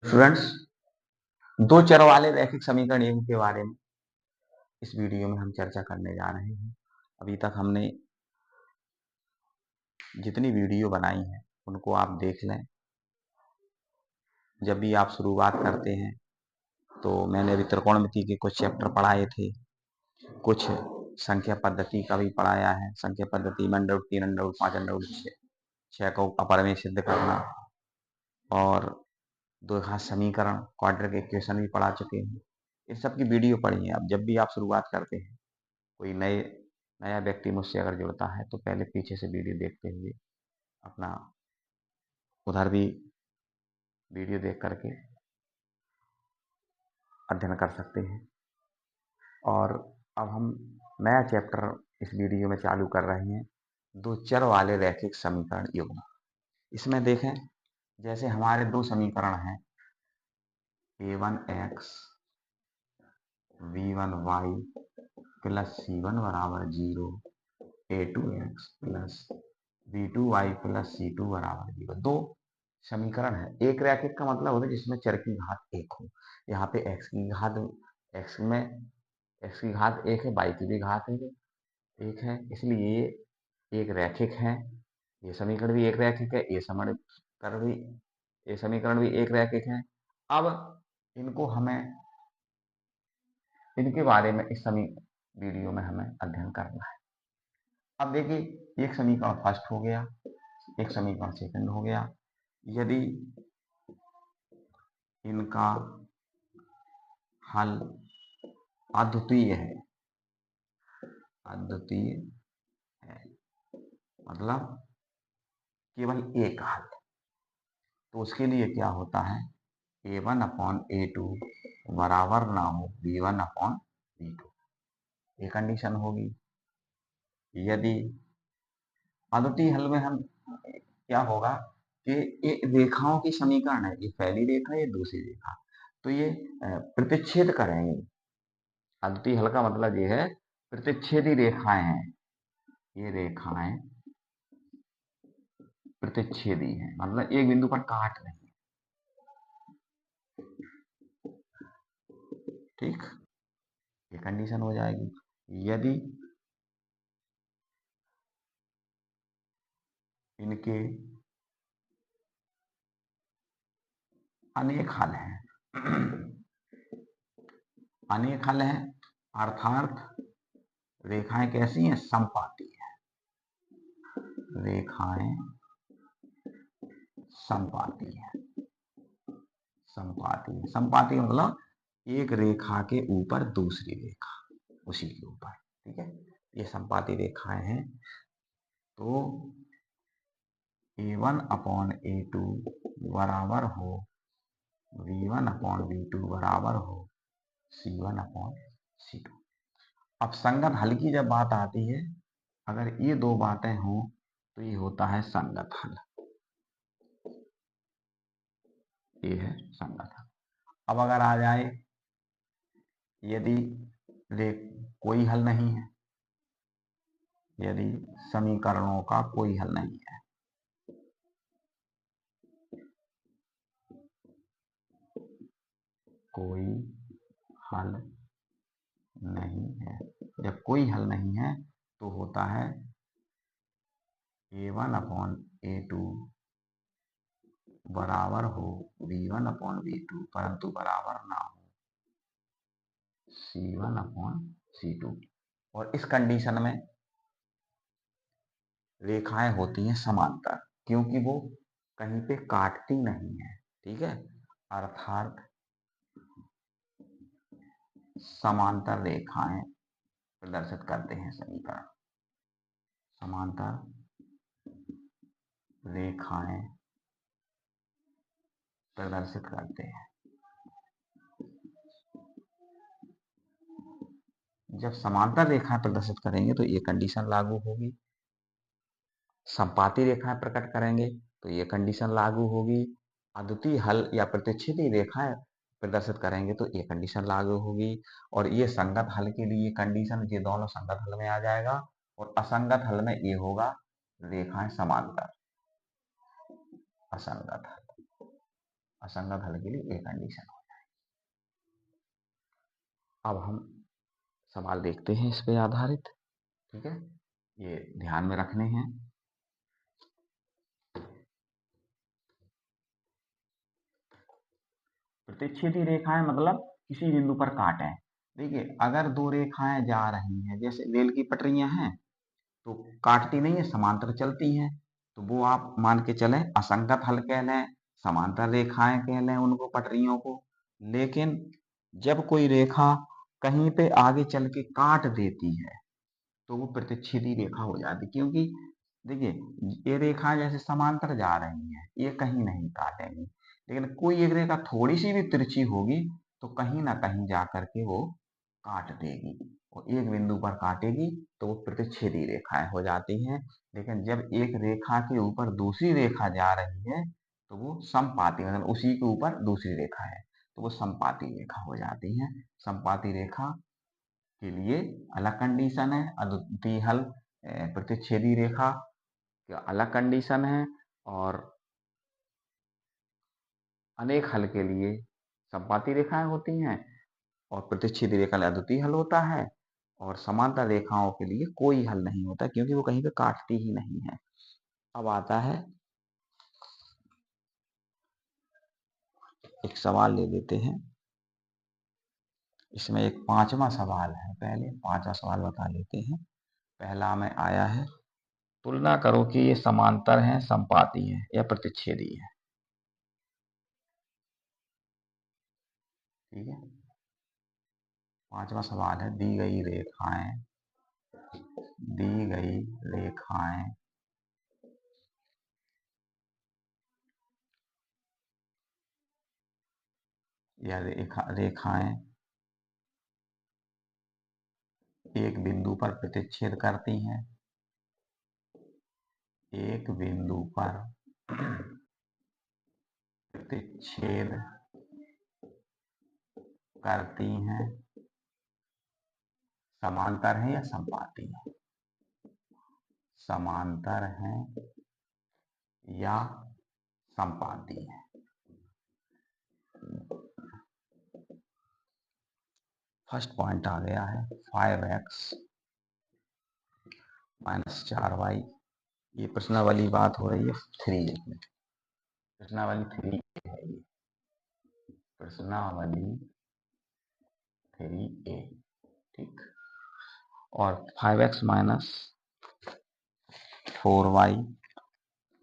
Students, दो चर वाले रैखिक समीकरण युग्म के बारे में इस वीडियो में हम चर्चा करने जा रहे हैं। अभी तक हमने जितनी वीडियो बनाई है उनको आप देख लें। जब भी आप शुरुआत करते हैं तो मैंने अभी त्रिकोणमिति के कुछ चैप्टर पढ़ाए थे, कुछ संख्या पद्धति का भी पढ़ाया है। संख्या पद्धति में under root 3, under root 5, under root 6 को अपर में सिद्ध करना और द्विघात समीकरण, क्वाड्रेटिक इक्वेशन भी पढ़ा चुके हैं। इन सब की वीडियो पढ़ी है। अब जब भी आप शुरुआत करते हैं, कोई नया व्यक्ति मुझसे अगर जुड़ता है तो पहले पीछे से वीडियो देखते हुए अपना उधर भी वीडियो देख करके अध्ययन कर सकते हैं। और अब हम नया चैप्टर इस वीडियो में चालू कर रहे हैं, दो चर वाले रैखिक समीकरण युग्म। इसमें देखें, जैसे हमारे दो समीकरण हैं, a1x b1y प्लस c1 बराबर 0, a2x plus b2y plus c2 बराबर 0। दो समीकरण है। एक रैखिक का मतलब होता है जिसमें चर की घात एक हो। यहाँ पे x की घात एक है, y की भी घात एक है, इसलिए ये एक रैखिक है। ये समीकरण भी एक रैखिक है, ये समीकरण भी एक रैखिक है। अब इनको हमें इनके बारे में इस वीडियो में हमें अध्ययन करना है। अब देखिए, एक समीकरण फर्स्ट हो गया, एक समीकरण सेकंड हो गया। यदि इनका हल अद्वितीय है, मतलब केवल एक हल, तो उसके लिए क्या होता है, a1/a2 बराबर ना हो b1/b2। ये कंडीशन होगी। यदि अद्वितीय हल में हम क्या होगा कि ये रेखाओं की समीकरण है, ये पहली रेखा, ये दूसरी रेखा, तो ये प्रतिच्छेद करेंगे। अद्वितीय हल का मतलब ये है प्रतिच्छेदी रेखाएं हैं। ये रेखाएं प्रतिच्छेदी हैं, मतलब एक बिंदु पर काट रही है। ठीक, ये कंडीशन हो जाएगी। यदि इनके अनेक हल हैं अनेक हल हैं, अर्थात रेखाएं कैसी हैं, समपाती है। रेखाएं समपाती है। समपाती मतलब एक रेखा के ऊपर दूसरी रेखा उसी के ऊपर। ठीक है, ये समपाती रेखाएं हैं। तो a1/a2 बराबर हो v1/v2 बराबर हो c1/c2। अब संगत हल की जब बात आती है, अगर ये दो बातें हों तो ये होता है संगत हल। ये है संगत हल। अब अगर आ जाए, यदि कोई हल नहीं है, यदि समीकरणों का कोई हल नहीं है, कोई हल नहीं है, जब कोई हल नहीं है तो होता है a1/a2 बराबर हो v1/v2, परंतु बराबर ना हो c1/c2। और इस कंडीशन में रेखाएं होती हैं समांतर, क्योंकि वो कहीं पे काटती नहीं है। ठीक है, अर्थात समांतर रेखाएं प्रदर्शित करते हैं समीकरण। समांतर रेखाएं प्रदर्शित करते हैं। जब समांतर रेखाएं प्रदर्शित करेंगे तो ये कंडीशन लागू होगी। समपाती रेखाएं प्रकट करेंगे तो ये कंडीशन लागू होगी। अद्वितीय हल या प्रतिच्छेदी रेखाएं प्रदर्शित करेंगे तो ये कंडीशन लागू होगी। और ये संगत हल के लिए कंडीशन, ये दोनों संगत हल में आ जाएगा। और असंगत हल में ये होगा रेखाएं समांतर, असंगत हल। असंगत हल के लिए ए कंडीशन हो जाए। अब हम सवाल देखते हैं इस पे आधारित, ठीक है, ये ध्यान में रखने हैं। प्रतिच्छेदी रेखाएं मतलब किसी बिंदु पर काटें। देखिए अगर दो रेखाएं जा रही हैं, जैसे रेल की पटरियां हैं, तो काटती नहीं है, समांतर चलती हैं, तो वो आप मान के चलें असंगत हल कह लें, समांतर रेखाएं कह लें उनको, पटरियों को। लेकिन जब कोई रेखा कहीं पे आगे चल के काट देती है तो वो प्रतिच्छेदी रेखा हो जाती, क्योंकि देखिए ये रेखा जैसे समांतर जा रही है, ये कहीं नहीं काटेंगी, लेकिन कोई एक रेखा थोड़ी सी भी तिरछी होगी तो कहीं ना कहीं जा करके वो काट देगी, और एक बिंदु पर काटेगी तो वो प्रतिच्छेदी रेखाएं हो जाती हैं। लेकिन जब एक रेखा के ऊपर दूसरी रेखा जा रही है तो वो समपाती, मतलब उसी के ऊपर दूसरी रेखा है तो वो समपाती रेखा हो जाती है। समपाती रेखा के लिए अलग कंडीशन है, अद्वितीय हल प्रतिच्छेदी रेखा का अलग कंडीशन है, और अनेक हल के लिए समपाती रेखाएं होती हैं, और प्रतिच्छेदी रेखा अद्वितीय हल होता है, और समांतर रेखाओं के लिए कोई हल नहीं होता क्योंकि वो कहीं पे काटती ही नहीं है। अब आता है एक सवाल ले लेते हैं, इसमें एक पांचवा सवाल है, पहले पांचवा सवाल बता लेते हैं। पहला में आया है, तुलना करो कि ये समांतर हैं, समपाती हैं या प्रतिच्छेदी है। ठीक है, पांचवा सवाल है, दी गई रेखाएं या रेखाएं एक बिंदु पर प्रतिच्छेद करती हैं, एक बिंदु पर प्रतिच्छेद करती हैं, समांतर है या समपाती है, समांतर है या समपाती है। फर्स्ट पॉइंट आ गया है 5x माइनस 4y, ये प्रश्नावली बात हो रही है 3, प्रश्नावली 3 है ये, प्रश्नावली 3A, ठीक। और 5x माइनस 4y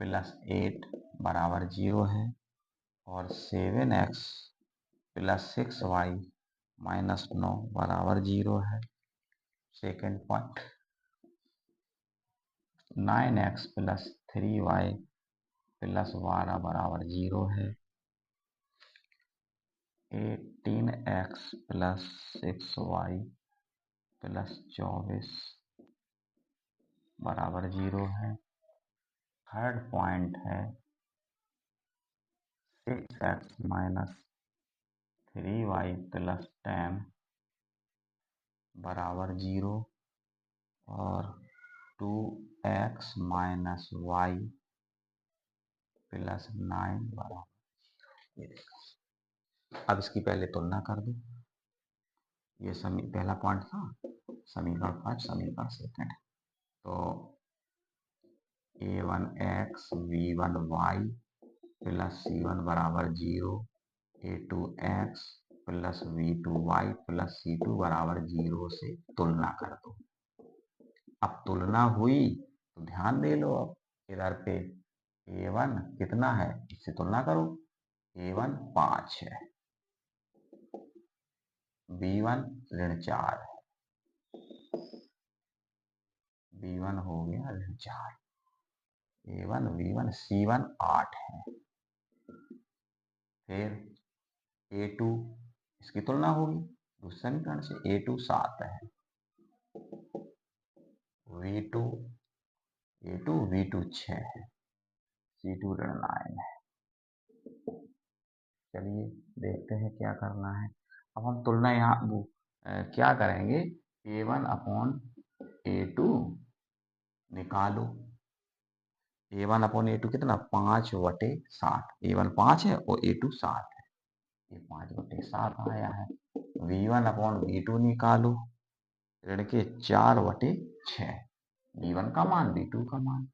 प्लस 8 बराबर 0 है, और 7x प्लस 6y माइनस 9 बराबर 0 है। Second point, 9x plus 3y plus 12 बराबर 0 है। 18x प्लस 6y प्लस 24 बराबर 0 है। थर्ड पॉइंट है 6x माइनस 3y प्लस 10 बराबर 0, और 2x माइनस y प्लस 9 बराबर, ये देखो। अब इसकी पहले तुलना कर दो, ये पहला पॉइंट था समीकरण 5, समीकरण सेकंड, तो a1x v1y प्लस c1 बराबर 0, a2x plus v2y plus c2 बराबर 0 से तुलना कर दो। अब तुलना हुई तो ध्यान दे लो, अब इधर पे a1 कितना है, इससे तुलना करो, a1 5 है, b1 ऋण 4 है, b1 हो गया ऋण 4, a1 v1 c1 8 है, फिर a2 इसकी तुलना होगी दूसरे समीकरण से, a2 7 है, v2 6 है, c2 ऋण 9 है। चलिए देखते हैं क्या करना है। अब हम तुलना यहाँ क्या करेंगे, a1 अपॉन a2 निकालो, A1/A2 कितना 5/7, A1 5 है और A2 7 है, ये 5/7 आया है। V1/V2 निकालो, ऋण के 4/6, V1 का मान V2 का मान,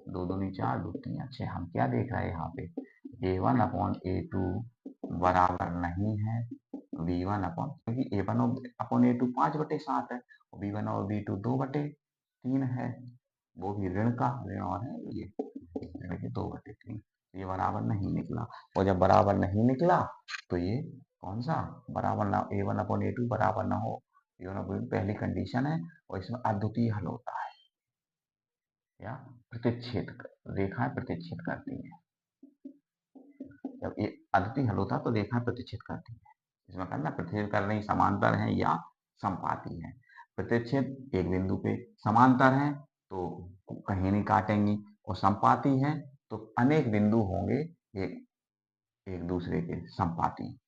2 दूनी 4, 2 तीन 6। हम क्या देख रहे हैं यहाँ पे, A1/A2 बराबर नहीं है क्योंकि A1/A2 5/7 है, V1 और V2 2/3 है, वो भी ऋण का ऋण और है ये ऋण के 2/3, ये बराबर नहीं निकला। और जब बराबर नहीं निकला तो ये कौन सा बराबर ना, A1/A2 बराबर ना हो, पहली कंडीशन है, और इसमें अद्वितीय हल होता है या प्रतिच्छेद, रेखाएं प्रतिच्छेद करती है। जब ये अद्वितीय हल होता है तो रेखाएं प्रतिच्छेद करती है। इसमें करना प्रतिच्छेद कर रही समांतर है या संपाती है। प्रतिच्छेद एक बिंदु पे समांतर है तो कहीं नहीं काटेंगी, और संपाती है तो अनेक बिंदु होंगे एक एक दूसरे के संपाती।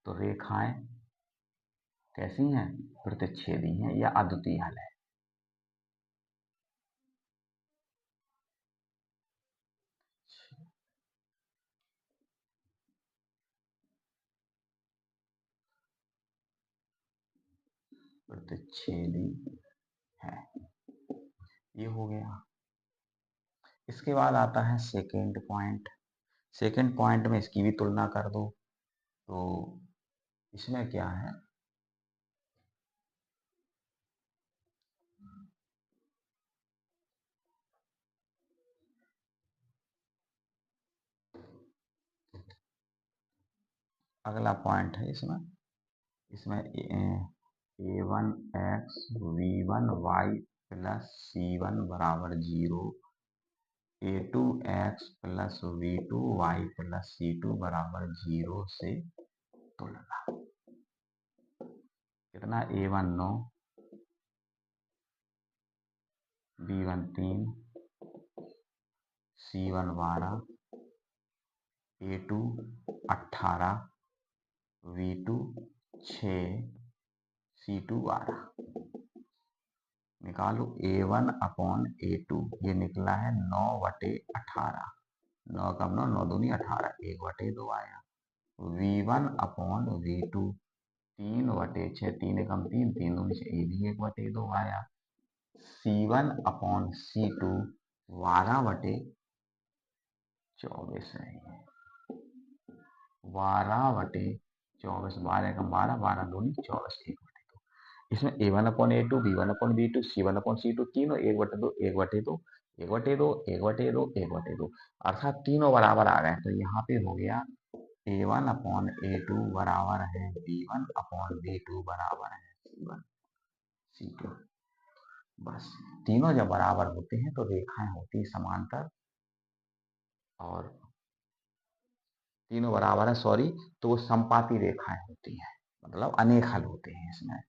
तो रेखाएं कैसी हैं, प्रतिच्छेदी हैं या अद्वितीय हल है। प्रतिच्छेदी है, ये हो गया। इसके बाद आता है सेकेंड पॉइंट। सेकेंड पॉइंट में इसकी भी तुलना कर दो, तो इसमें क्या है, अगला पॉइंट है इसमें इसमें A1x V1y प्लस C1 बराबर 0, A2x plus V2y plus C2 बराबर 0 से तुलना। कितना, A1 9, B1 3, C1 12, A2 18, V2 6, C2 12। निकालो A1/A2, ये निकला है 9/18, 9 कम 9, 9 दूनी 18, 1/2 आया। V1/V2 3/6, 3 कम 3, 3 दूनी 6, ये भी 1/2 आया। C1/C2 12/24 है, 12/24, 12 कम 12, 12 दूनी 24, 1/2। इसमें A1/A2 B1/B2 C1/C2 तीनों 1/2 1/2 1/2 1/2 1/2, अर्थात तीनों बराबर आ गए। तो यहाँ पे हो गया A1/A2 बराबर है B1/B2 बराबर है C1/C2। बस तीनों जब बराबर होते हैं तो रेखाएं होती समांतर, और तीनों बराबर है सॉरी, तो वो संपाती रेखाएं होती हैं, मतलब अनेक हल होते हैं इसमें।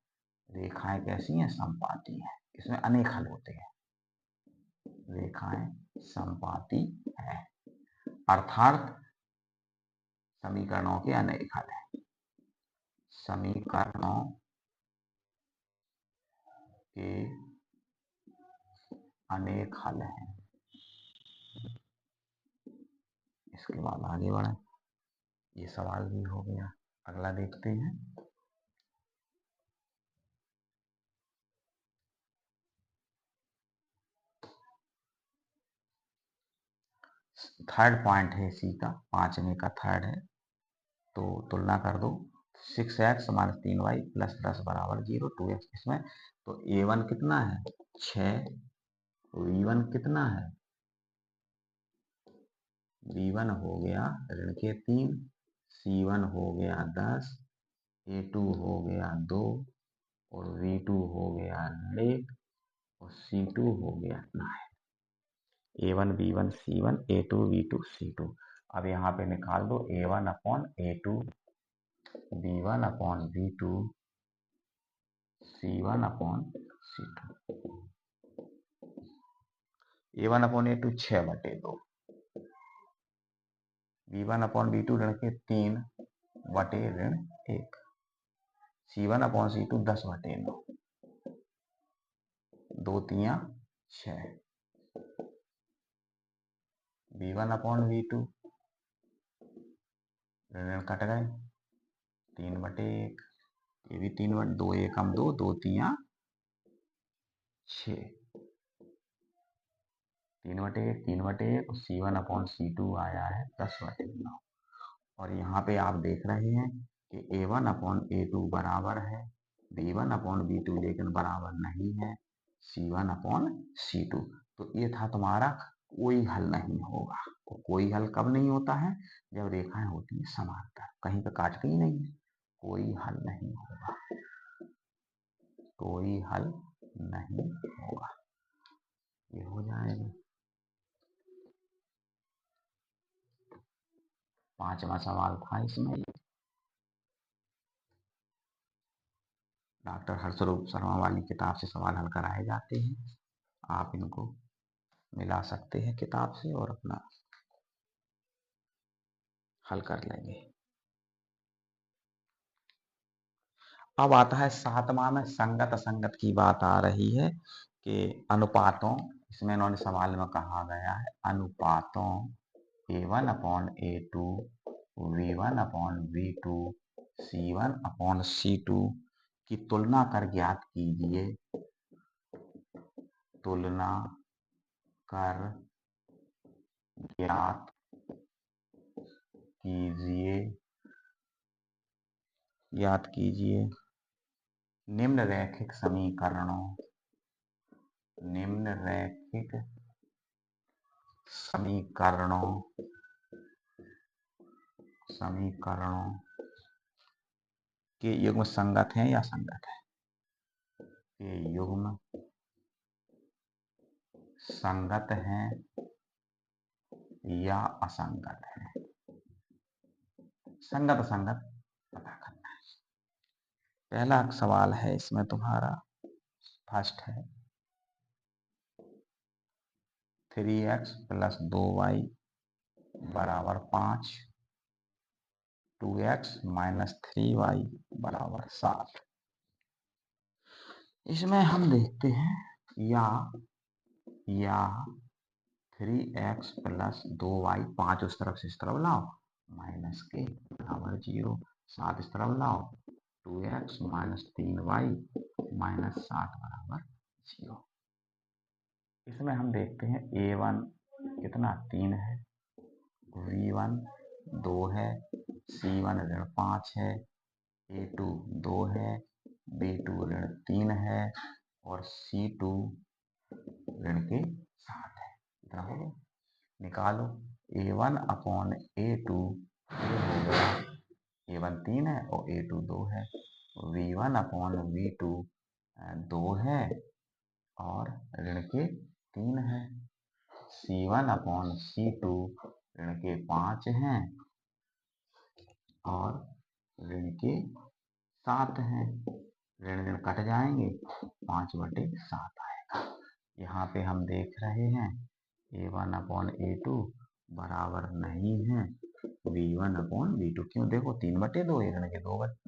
रेखाएं कैसी हैं, संपाती हैं, इसमें अनेक हल होते हैं, रेखाएं संपाती है, अर्थात समीकरणों के अनेक हल हैं, समीकरणों के अनेक हल हैं। इसके बाद आगे बढ़े, ये सवाल भी हो गया, अगला देखते हैं। थर्ड पॉइंट है इसी का, 5वें का थर्ड है, तो तुलना कर दो। 6x माइनस 3y प्लस 10 बराबर 0, 2x। इसमें तो A1 कितना है 6, V1 कितना है, V1 हो गया ऋण के 3, C1 हो गया 10, A2 हो गया 2, और V2 हो गया ऋण 1, और C2 हो गया 9। A1 B1 C1 A2 V2 C2। अब यहाँ पे निकाल दो A1/A2 B1/V2 C1/C2। A1/A2 6/2, B1/B2 ऋण के 3/1, C1/C2 10/9, 2 3 6। v1/v2 ऋण कट गए, 3/1, ये भी 3/2, 2 एकम 2, 2 तिया 6, 3/1, 3/1, C1/C2 आया है 10/9। और यहाँ पे आप देख रहे हैं कि A1/A2 बराबर है B1/B2, लेकिन बराबर नहीं है C1/C2। तो ये था तुम्हारा कोई हल नहीं होगा। तो कोई हल कब नहीं होता है? जब रेखाएं होती है समांतर, कहीं पे काटती ही नहीं है, कोई हल नहीं होगा, कोई हल नहीं होगा। ये हो जाएगा। 5वां सवाल था इसमें। डॉक्टर हर्षरूप शर्मा वाली किताब से सवाल हल कराए जाते हैं, आप इनको मिला सकते हैं किताब से और अपना हल कर लेंगे। अब आता है 7वां में संगत असंगत की बात आ रही है कि अनुपातों, इसमें इन्होंने सवाल में कहा गया है अनुपातों A1/A2, V1/V2, C1/C2 की तुलना कर ज्ञात कीजिए, तुलना कर ज्ञात कीजिए, ज्ञात कीजिए निम्नरेखिक समीकरणों, निम्नरेखिक समीकरणों, समीकरणों के युग्म संगत हैं या संगत है, के युग्म संगत हैं या असंगत है। संगत असंगत पता करना है। पहला सवाल है इसमें तुम्हारा, फर्स्ट है 3x + 2y = 5, 2x - 3y = 7। इसमें हम देखते हैं या 3x + 2y, 5 उस तरफ से इस तरफ लाओ, माइनस के बराबर 0, 7 इस तरफ लाओ, 2x - 3y - 7 = 0। इसमें हम देखते हैं A1 कितना 3 है, V1 2 है, C1 -5 है, A2 2 है, B2 -3 है और C2 -7 है। इतना हो गया। निकालो A1/A2, ये हो गया, A1 3 है और A2 2 है, V1/V2 2 है और -3 है, C1/C2 -5 हैं और -7 हैं। ऋण कट जाएंगे, 5/7 आएगा। यहाँ पे हम देख रहे हैं A1/A2 बराबर नहीं है V1/V2। क्यों? देखो 3/2 है ऋण के,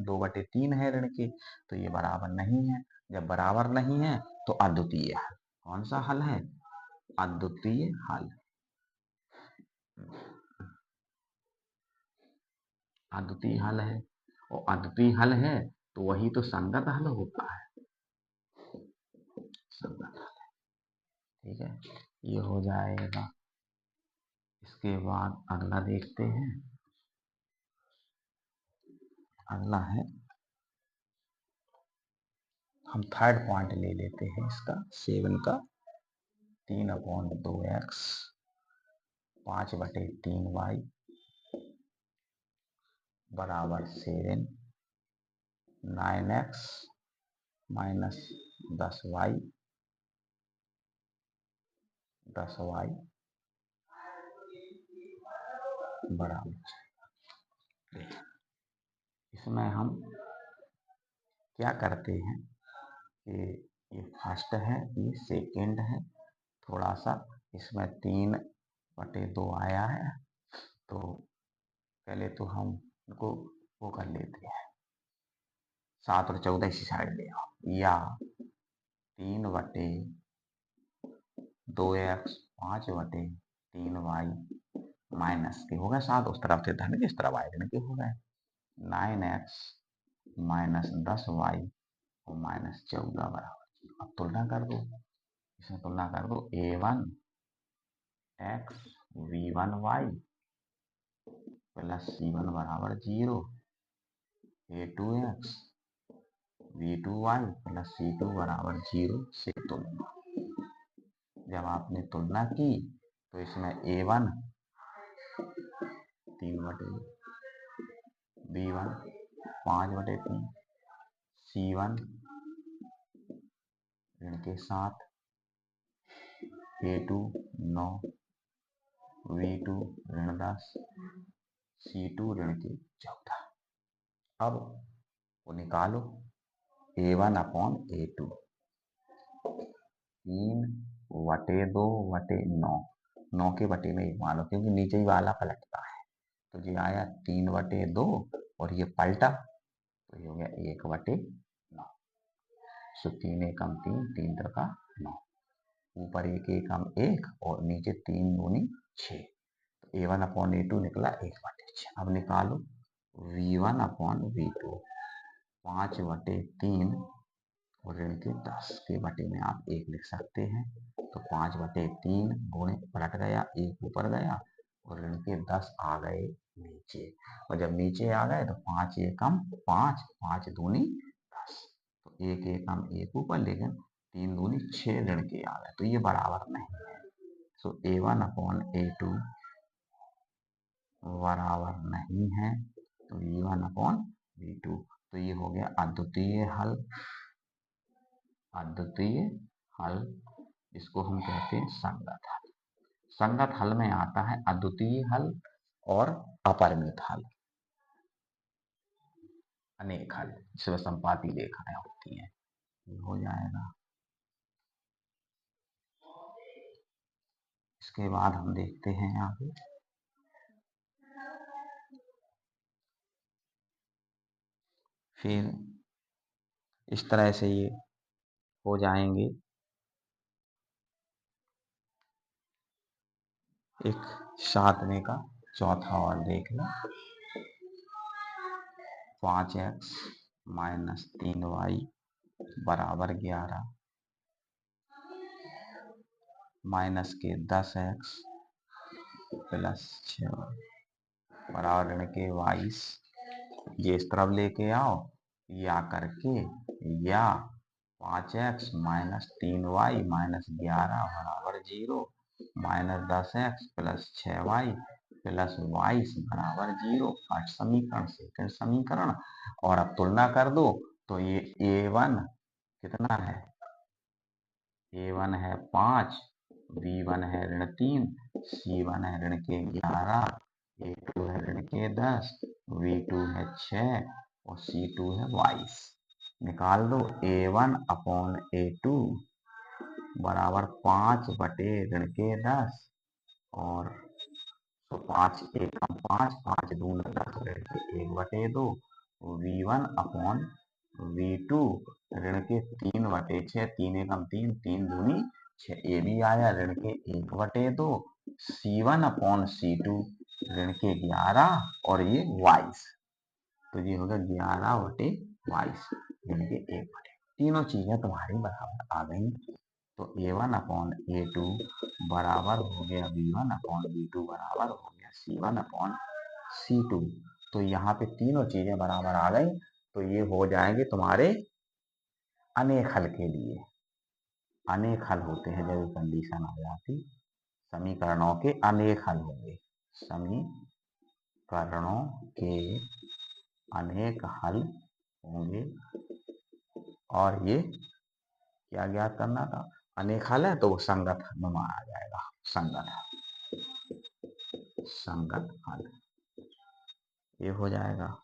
2/3 है ऋण के, तो ये बराबर नहीं है। जब बराबर नहीं है तो अद्वितीय हल। कौन सा हल है? अद्वितीय हल। अद्वितीय हल है, और अद्वितीय हल है तो वही तो संगत हल होता है, संगत हल है। ठीक है, ये हो जाएगा। इसके बाद अगला देखते हैं। अगला है, हम थर्ड पॉइंट ले लेते हैं इसका 7 का, 3/2x 5/3y = 7, 9x - 10y 10y = इसमें हम क्या करते हैं कि ये फर्स्ट है, ये सेकेंड है, थोड़ा सा इसमें 3/2 आया है, तो पहले तो हम इनको वो कर लेते हैं, 7 और 14 इसी साइड ले आओ, या 3/2x 5/3 3y माइनस के हो गए 7, उस तरफ से धन के, इस तरफ आए ऋण के हो गए। 9x माइनस 10y और माइनस 14 बराबर 0। अब तुलना कर दो, इसमें तुलना कर दो। a1 x v1y plus c1 बराबर 0, a2x v2y प्लस c2 बराबर 0 से तुलना। जब आपने तुलना की तो इसमें a1 3/, b1 5/3, c1 ऋण के 7, a2 9, v2 ऋण 10, c2 ऋण के 14। अब वो निकालो a1 अपॉन a2, 3/2/9, 9 के बटे में 1 मान लो, क्योंकि नीचे ही वाला पलटता है। तो ये आया 3/2 और ये पलटा तो ये हो गया 1/9। सो 3 एकम 3, 3 त्रिका 9, ऊपर 1 एकम 1 और नीचे 3 दूनी 6। तो a1 अपॉन a2 निकला 1/6। अब निकालो v1 अपॉन v2, 5/3 और ऋण के 10 के बटे में आप 1 लिख सकते हैं। तो 5/3 गुणे पलट गया, 1 ऊपर गया और ऋण के 10 आ गए नीचे। और जब नीचे आ गए तो 5 एकम 5, 5 दूनी 10। तो 1 एकम 1 ऊपर, लेकिन 3 दूनी 6 ऋण के आ गए, तो ये बराबर नहीं है। सो a1 अपॉन a2 बराबर नहीं है, तो v1 अपॉन v2। तो ये हो गया अद्वितीय हल। अद्वितीय हल, इसको हम कहते हैं संगत हल। संगत हल में आता है अद्वितीय हल और अपरिमित हल, अनेक हल, जिसमें संपाती रेखाएं होती हैं। ये हो जाएगा। इसके बाद हम देखते हैं आगे। फिर इस तरह से ये हो जाएंगे। एक 7वें का चौथा और देख लो। 5x माइनस 3y बराबर 11, माइनस के 10x प्लस 6y बराबर ऋण के 22। ये इस तरफ लेके आओ, या करके, या 5x माइनस 3y माइनस 11 बराबर 0, minus 10x plus 6y plus 22 बराबर 0। फर्स्ट समीकरण, सेकंड समीकरण। और अब तुलना कर दो तो ये a1 कितना है, a1 है 5, b1 है ऋण 3, c1 है ऋण के 11, a2 है ऋण के 10, v2 है 6 और c2 है 22। निकाल दो a1 अपॉन a2 बराबर 5 बटे ऋण के 10 और तो 5 एकम 5, 5 दूना 10 ऋण के 1/2, v1 अपॉन v2 ऋण के 3/6, 3 एकम 3, 3 दूनी 6। ये भी आया ऋण के 1/2, c1 अपॉन c2 ऋण के 11 और ये 22। तो ये होगा 11/22 ऋण के 1/2। तीनों चीजें तुम्हारी बराबर आ गई। तो a1 अपॉन a2 बराबर हो गया v1 अपॉन v2 बराबर हो गया c1 अपॉन c2। तो यहाँ पे तीनों चीजें बराबर आ गई। तो ये हो जाएंगे तुम्हारे अनेक हल के लिए। अनेक हल होते हैं जब कंडीशन आ जाती, समीकरणों के अनेक हल होंगे। समीकरणों के अनेक हल होंगे। और ये क्या ज्ञात करना था, अनेक हल है तो वो संगत हल में माना जाएगा। संगत हल, संगत हल ये हो जाएगा।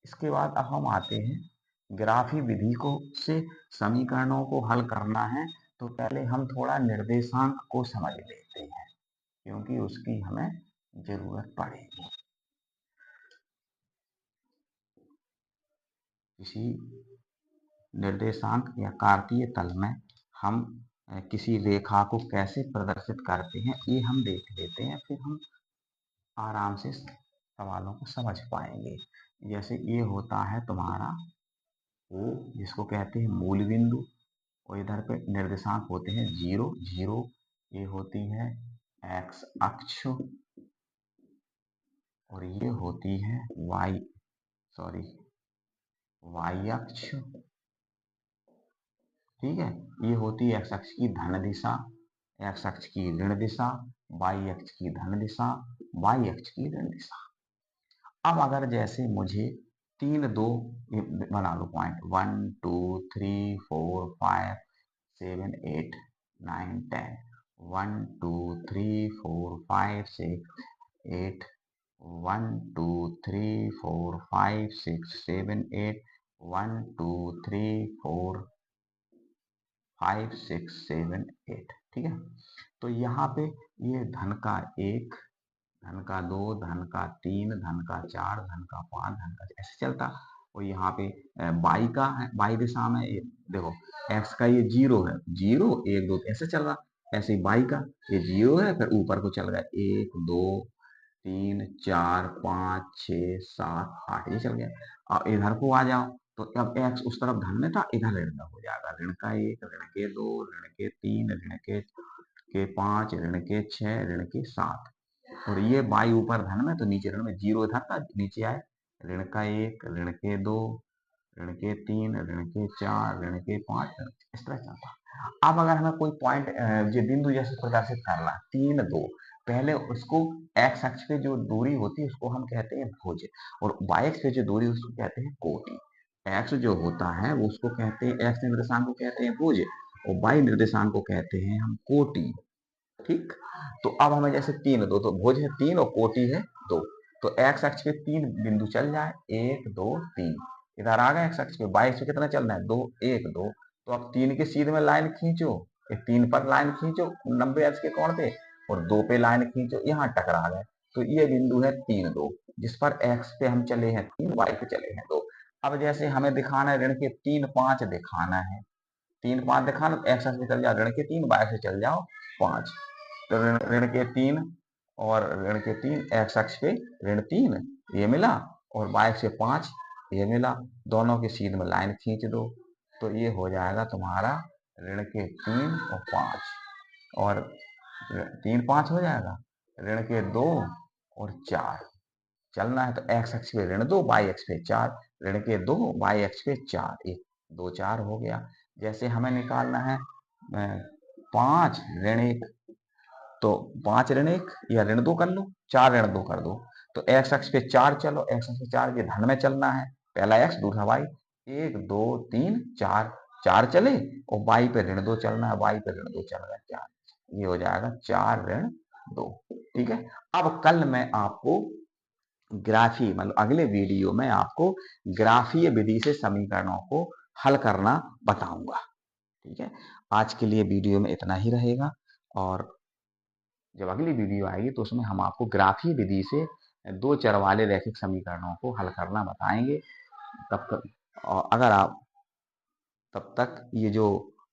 इसके बाद अब हम आते हैं ग्राफी विधि को से समीकरणों को हल करना है। तो पहले हम थोड़ा निर्देशांक को समझ लेते हैं, क्योंकि उसकी हमें जरूरत पड़ेगी। किसी निर्देशांक या कार्तीय तल में हम किसी रेखा को कैसे प्रदर्शित करते हैं ये हम देख लेते हैं, फिर हम आराम से सवालों को समझ पाएंगे। जैसे ये होता है तुम्हारा ओ, जिसको कहते हैं मूल बिंदु, और इधर पे निर्देशांक होते हैं 0 0। ये होती है एक्स अक्ष, और ये होती है वाई अक्ष। ठीक है, ये होती है एक्स अक्ष की धन दिशा, एक्स अक्ष की ऋण दिशा, वाई अक्ष की धन दिशा, वाई अक्ष की ऋण दिशा। अब अगर जैसे मुझे 3 2 बना लो पॉइंट, 1 2 3 4 5 7 8 9 10, 1 2 3 4 5 6 8, 1 2 3 4 5 6 7 8, 1 2 3 4 5 6 7 8। ठीक है, तो यहाँ पे ये धन का 1, धन का 2, धन का 3, धन का 4, धन का 5, धन का ऐसे चलता। और यहाँ पे बाई का है, बाई दिशा में ये देखो एक्स का ये 0 है, 0 1 2 ऐसे चल रहा। ऐसे ही बाई का ये 0 है, फिर ऊपर को चल गया 1 2 3 4 5 6 7 8, ये चल गया। अब इधर को आ जाओ, तो अब एक्स उस तरफ धन में था, इधर ऋण में हो जाएगा। ऋण का 1, ऋण के 2, ऋण के 3, ऋण के 5, ऋण के 6, ऋण के 7। और ये बाई ऊपर धन में, तो नीचे ऋण में 0 इधर था, नीचे आए ऋण का 1, ऋण के 2, ऋण के 3, ऋण के 4, ऋण के 5, इस तरह चलता। अब अगर हमें कोई पॉइंट जो बिंदु जैसे प्रदर्शित करना 3 2, पहले उसको एक्स अक्ष पे जो दूरी होती है उसको हम कहते हैं भुज, और वाई अक्ष पे जो दूरी उसको कहते हैं कोटि। एक्स जो होता है वो उसको कहते हैं, एक्स निर्देशांक को कहते हैं भुज, और वाई निर्देशांक को कहते हैं हम कोटि। ठीक, तो अब हमें जैसे 3 2, तो भुज है 3 और कोटि है 2, तो एक्स अक्ष पे 3 बिंदु चल जाए, 1 2 3। इधर आ गए एक्स अक्ष पे, वाई अक्ष पे कितना चलना है 2 1 2। तो अब 3 के सीधे में लाइन खींचो, 3 पर लाइन खींचो 90 अंश के कोण पे, और 2 पे लाइन खींचो, यहाँ टकरा गए। तो ये बिंदु है 3 2, जिस पर एक्स पे हम चले हैं 3, वाई पे चले हैं 2। अब जैसे हमें दिखाना है ऋण के 3 5 दिखाना है, 3 5 दिखाना, एक्स अक्ष पे चल जाओ ऋण के 3, वाई से चल जाओ 5। तो ऋण के 3 और ऋण के 3, एक्स अक्ष पे ऋण 3 ये मिला, और वाई से 5 ये मिला, दोनों के सीध में लाइन खींच दो, तो ये हो जाएगा तुम्हारा ऋण के 3 और 5, और 3 5 हो जाएगा, ऋण के 2 और 4 चलना है। तो एक्स अक्ष पे ऋण 2, वाई अक्ष पे 4, ऋण के 2, वाई अक्ष पे 4, 1 2 4 हो गया। जैसे हमें निकालना है 5 ऋण 1, तो 5 ऋण 1 या ऋण 2 कर लो, 4 ऋण 2 कर दो। तो एक्स अक्ष पे 4 चलो, एक्स अक्ष पे 4 के धन में चलना है, पहला एक्स दूसरा वाई, 1 2 3 4, 4 चले, और वाई पे ऋण 2 चलना है, वाई पे ऋण 2 चल रहा है 4, ये हो जाएगा 4 ऋण 2। ठीक है, अब कल मैं आपको ग्राफी मतलब अगले वीडियो में आपको ग्राफीय विधि से समीकरणों को हल करना बताऊंगा। ठीक है, आज के लिए वीडियो में इतना ही रहेगा, और जब अगली वीडियो आएगी तो उसमें हम आपको ग्राफीय विधि से 2 चर वाले रैखिक समीकरणों को हल करना बताएंगे। तब तक और अगर आप तब तक ये जो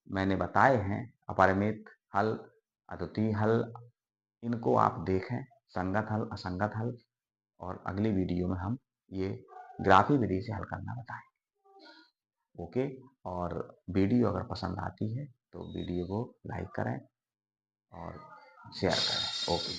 मैंने बताए हैं अपरिमित हल, अद्वितीय हल, इनको आप देखें, संगत हल असंगत हल, और अगली वीडियो में हम ये ग्राफी विधि से हल करना बताएंगे। ओके, और वीडियो अगर पसंद आती है तो वीडियो को लाइक करें और शेयर करें। ओके।